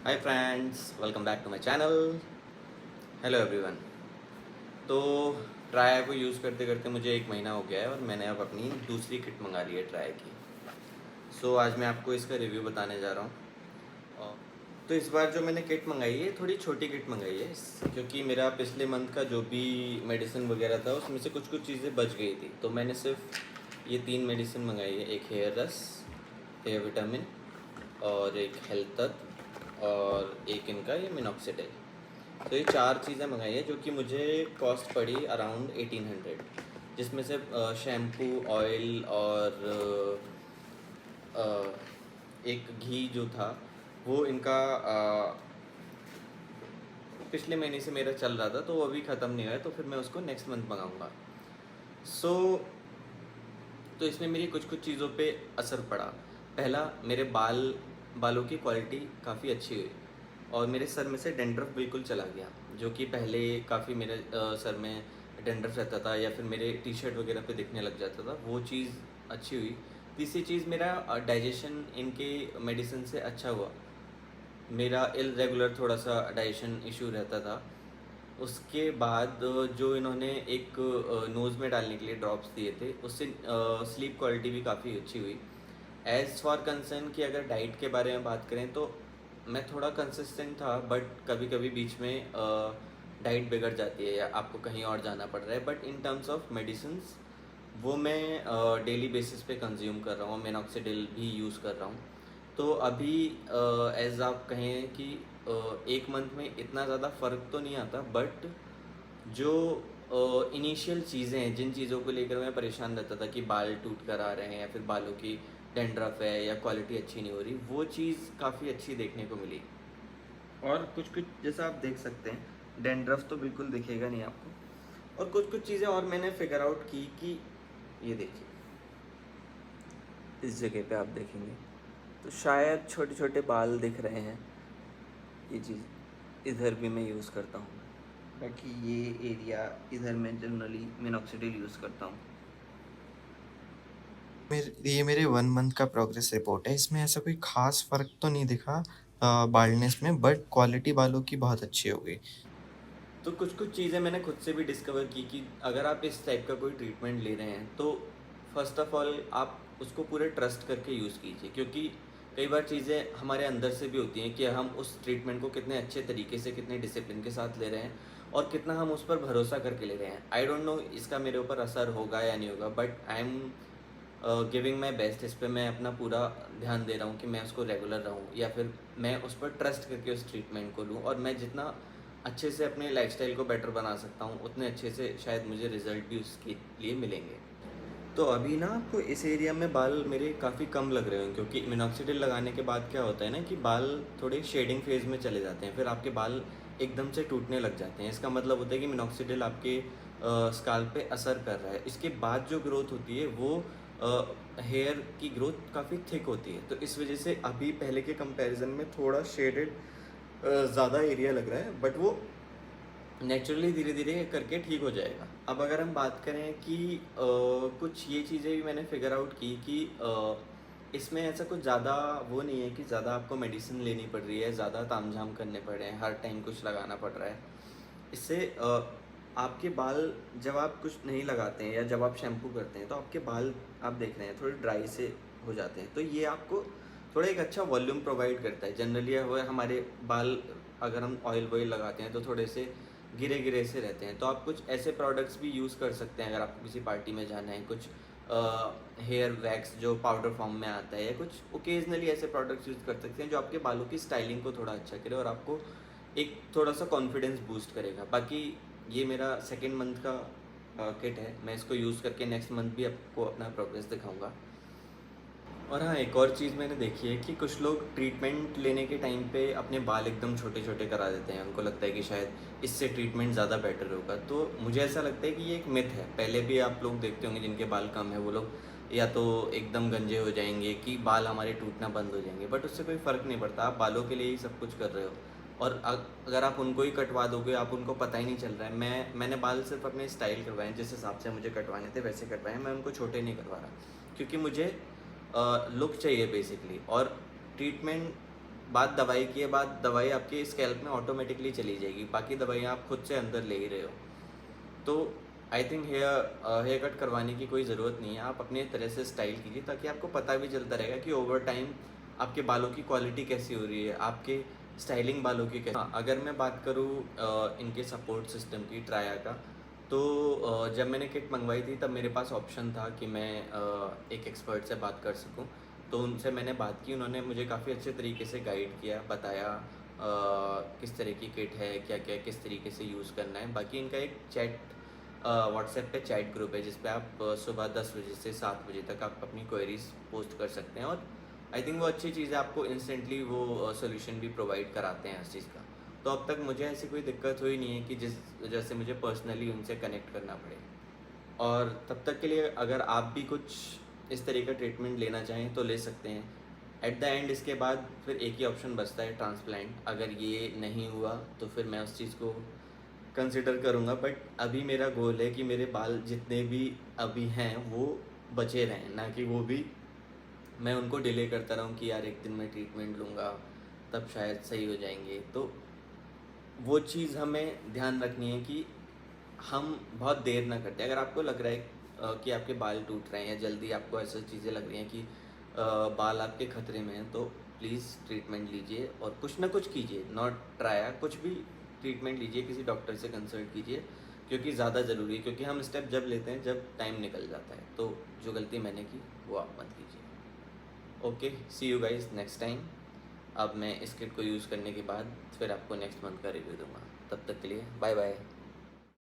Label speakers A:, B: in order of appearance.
A: Hi friends, welcome back to my channel. Hello everyone. तो try को use करते करते मुझे 1 महीना हो गया है और मैंने अब अपनी दूसरी किट मंगा ली है ट्राई की। आज मैं आपको इसका रिव्यू बताने जा रहा हूँ। और तो इस बार जो मैंने किट मंगाई है थोड़ी छोटी किट मंगाई है क्योंकि मेरा पिछले मंथ का जो भी मेडिसिन वगैरह था उसमें से कुछ कुछ चीज़ें बच गई थी। तो मैंने सिर्फ ये 3 मेडिसिन मंगाई है, एक हेयर रस, हेयर विटामिन और एक हेल्थ तत्व और एक इनका ये मिनॉक्सिडिल। तो ये 4 चीज़ें मंगाई है जो कि मुझे कॉस्ट पड़ी अराउंड 1800, जिसमें से शैम्पू, ऑयल और एक घी जो था वो इनका पिछले महीने से मेरा चल रहा था तो वो अभी ख़त्म नहीं हुआ है, तो फिर मैं उसको नेक्स्ट मंथ मंगाऊंगा। सो तो इसमें मेरी कुछ कुछ चीज़ों पे असर पड़ा। पहला, मेरे बालों की क्वालिटी काफ़ी अच्छी हुई और मेरे सर में से डेंड्रफ बिल्कुल चला गया, जो कि पहले काफ़ी मेरे सर में डेंड्रफ रहता था या फिर मेरे टी शर्ट वगैरह पे दिखने लग जाता था, वो चीज़ अच्छी हुई। तीसरी चीज़, मेरा डाइजेशन इनके मेडिसिन से अच्छा हुआ। मेरा इरेगुलर थोड़ा सा डाइजेशन इशू रहता था। उसके बाद जो इन्होंने एक नोज़ में डालने के लिए ड्रॉप्स दिए थे, उससे स्लीप क्वालिटी भी काफ़ी अच्छी हुई। एज़ फॉर कंसर्न कि अगर डाइट के बारे में बात करें तो मैं थोड़ा कंसिस्टेंट था, बट कभी कभी बीच में डाइट बिगड़ जाती है या आपको कहीं और जाना पड़ रहा है। But in terms of medicines वो मैं डेली बेसिस पे कंज्यूम कर रहा हूँ, मिनॉक्सिडिल भी यूज़ कर रहा हूँ। तो अभी एज आप कहें कि 1 मंथ में इतना ज़्यादा फ़र्क तो नहीं आता, बट जो इनिशियल चीज़ें हैं, जिन चीज़ों को लेकर मैं परेशान रहता था कि बाल टूट कर आ रहे हैं या फिर बालों की डेंड्रफ है या क्वालिटी अच्छी नहीं हो रही, वो चीज़ काफ़ी अच्छी देखने को मिली। और कुछ कुछ जैसा आप देख सकते हैं, डेंड्रफ तो बिल्कुल दिखेगा नहीं आपको। और कुछ कुछ चीज़ें और मैंने फिगर आउट की कि ये देखिए, इस जगह पे आप देखेंगे तो शायद छोटे छोटे बाल दिख रहे हैं। ये चीज़ इधर भी मैं यूज़ करता हूँ, बाकी ये एरिया इधर मैं जनरली मिनॉक्सिडिल यूज़ करता हूँ।
B: ये मेरे 1 मंथ का प्रोग्रेस रिपोर्ट है। इसमें ऐसा कोई ख़ास फ़र्क तो नहीं दिखा बाल्डनेस में, बट क्वालिटी बालों की बहुत अच्छी हो गई।
A: तो कुछ कुछ चीज़ें मैंने खुद से भी डिस्कवर की कि अगर आप इस टाइप का कोई ट्रीटमेंट ले रहे हैं तो फर्स्ट ऑफ ऑल आप उसको पूरे ट्रस्ट करके यूज़ कीजिए, क्योंकि कई बार चीज़ें हमारे अंदर से भी होती हैं कि हम उस ट्रीटमेंट को कितने अच्छे तरीके से, कितने डिसिप्लिन के साथ ले रहे हैं और कितना हम उस पर भरोसा करके ले रहे हैं। आई डोंट नो इसका मेरे ऊपर असर होगा या नहीं होगा, but I am giving my best. इस पर मैं अपना पूरा ध्यान दे रहा हूँ कि मैं उसको रेगुलर रहूँ या फिर मैं उस पर ट्रस्ट करके उस ट्रीटमेंट को लूँ, और मैं जितना अच्छे से अपने लाइफस्टाइल को बेटर बना सकता हूँ उतने अच्छे से शायद मुझे रिजल्ट भी उसके लिए मिलेंगे। तो अभी ना आपको इस एरिया में बाल मेरे काफ़ी कम लग रहे हैं, क्योंकि मिनॉक्सिडिल लगाने के बाद क्या होता है ना कि बाल थोड़े शेडिंग फेज में चले जाते हैं, फिर आपके बाल एकदम से टूटने लग जाते हैं। इसका मतलब होता है कि मिनॉक्सिडिल आपके स्काल्प पे असर कर रहा है। इसके बाद जो ग्रोथ होती है वो हेयर की ग्रोथ काफ़ी थिक होती है, तो इस वजह से अभी पहले के कंपैरिजन में थोड़ा शेडेड ज़्यादा एरिया लग रहा है, बट वो नेचुरली धीरे धीरे करके ठीक हो जाएगा। अब अगर हम बात करें कि कुछ ये चीज़ें भी मैंने फिगर आउट की कि इसमें ऐसा कुछ ज़्यादा वो नहीं है कि ज़्यादा आपको मेडिसिन लेनी पड़ रही है, ज़्यादा तामझाम करने पड़ रहे हैं, हर टाइम कुछ लगाना पड़ रहा है। इससे आपके बाल, जब आप कुछ नहीं लगाते हैं या जब आप शैम्पू करते हैं तो आपके बाल, आप देख रहे हैं, थोड़े ड्राई से हो जाते हैं। तो ये आपको थोड़ा एक अच्छा वॉल्यूम प्रोवाइड करता है। जनरली हमारे बाल, अगर हम ऑयल वॉयल लगाते हैं तो थोड़े से गिरे गिरे से रहते हैं। तो आप कुछ ऐसे प्रोडक्ट्स भी यूज़ कर सकते हैं अगर आपको किसी पार्टी में जाना है। कुछ हेयर वैक्स जो पाउडर फॉर्म में आता है, या कुछ ओकेजनली ऐसे प्रोडक्ट्स यूज़ कर सकते हैं जो आपके बालों की स्टाइलिंग को थोड़ा अच्छा करे और आपको एक थोड़ा सा कॉन्फिडेंस बूस्ट करेगा। बाकी ये मेरा सेकेंड मंथ का किट है, मैं इसको यूज़ करके नेक्स्ट मंथ भी आपको अपना प्रोग्रेस दिखाऊंगा। और हाँ, एक और चीज़ मैंने देखी है कि कुछ लोग ट्रीटमेंट लेने के टाइम पे अपने बाल एकदम छोटे छोटे करा देते हैं। उनको लगता है कि शायद इससे ट्रीटमेंट ज़्यादा बेटर होगा। तो मुझे ऐसा लगता है कि ये एक मिथ है। पहले भी आप लोग देखते होंगे जिनके बाल कम है, वो लोग या तो एकदम गंजे हो जाएंगे कि बाल हमारे टूटना बंद हो जाएंगे, बट उससे कोई फ़र्क नहीं पड़ता। आप बालों के लिए ही सब कुछ कर रहे हो, और अगर आप उनको ही कटवा दोगे, आप उनको पता ही नहीं चल रहा है। मैंने बाल सिर्फ अपने स्टाइल करवाए, जिस हिसाब से मुझे कटवाने थे वैसे कटवाए। मैं उनको छोटे नहीं करवा रहा, क्योंकि मुझे लुक चाहिए बेसिकली। और ट्रीटमेंट बात दवाई की है, बात दवाई आपके स्कैल्प में ऑटोमेटिकली चली जाएगी, बाकी दवाइयाँ आप खुद से अंदर ले ही रहे हो। तो आई थिंक हेयर कट करवाने की कोई ज़रूरत नहीं है, आप अपने तरह से स्टाइल कीजिए ताकि आपको पता भी चलता रहेगा कि ओवर टाइम आपके बालों की क्वालिटी कैसी हो रही है, आपके स्टाइलिंग बालों की कैसी। हाँ, अगर मैं बात करूँ इनके सपोर्ट सिस्टम की ट्राया का, तो जब मैंने किट मंगवाई थी तब मेरे पास ऑप्शन था कि मैं एक एक्सपर्ट से बात कर सकूं। तो उनसे मैंने बात की, उन्होंने मुझे काफ़ी अच्छे तरीके से गाइड किया, बताया किस तरह की किट है, क्या क्या किस तरीके से यूज़ करना है। बाकी इनका एक चैट व्हाट्सएप पे चैट ग्रुप है जिस पे आप सुबह 10 बजे से 7 बजे तक आप अपनी क्वेरीज पोस्ट कर सकते हैं, और आई थिंक वो अच्छी चीज़ है, आपको इंस्टेंटली वो सोल्यूशन भी प्रोवाइड कराते हैं हर चीज़ का। तो अब तक मुझे ऐसी कोई दिक्कत हुई नहीं है कि जिस वजह से मुझे पर्सनली उनसे कनेक्ट करना पड़े। और तब तक के लिए अगर आप भी कुछ इस तरह का ट्रीटमेंट लेना चाहें तो ले सकते हैं। एट द एंड इसके बाद फिर एक ही ऑप्शन बचता है, ट्रांसप्लांट। अगर ये नहीं हुआ तो फिर मैं उस चीज़ को कंसिडर करूँगा, बट अभी मेरा गोल है कि मेरे बाल जितने भी अभी हैं वो बचे रहें, ना कि वो भी मैं उनको डिले करता रहूँ कि यार एक दिन मैं ट्रीटमेंट लूँगा तब शायद सही हो जाएंगे। तो वो चीज़ हमें ध्यान रखनी है कि हम बहुत देर ना करते। अगर आपको लग रहा है कि आपके बाल टूट रहे हैं या जल्दी आपको ऐसी चीज़ें लग रही हैं कि बाल आपके खतरे में हैं, तो प्लीज़ ट्रीटमेंट लीजिए और कुछ ना कुछ कीजिए, नॉट ट्राया, कुछ भी ट्रीटमेंट लीजिए, किसी डॉक्टर से कंसल्ट कीजिए, क्योंकि ज़्यादा ज़रूरी है। क्योंकि हम स्टेप जब लेते हैं जब टाइम निकल जाता है, तो जो गलती मैंने की वो आप मत कीजिए। Okay, see you guys next time. अब मैं इस किट को यूज़ करने के बाद फिर आपको नेक्स्ट मंथ का रिव्यू दूंगा। तब तक के लिए बाय बाय।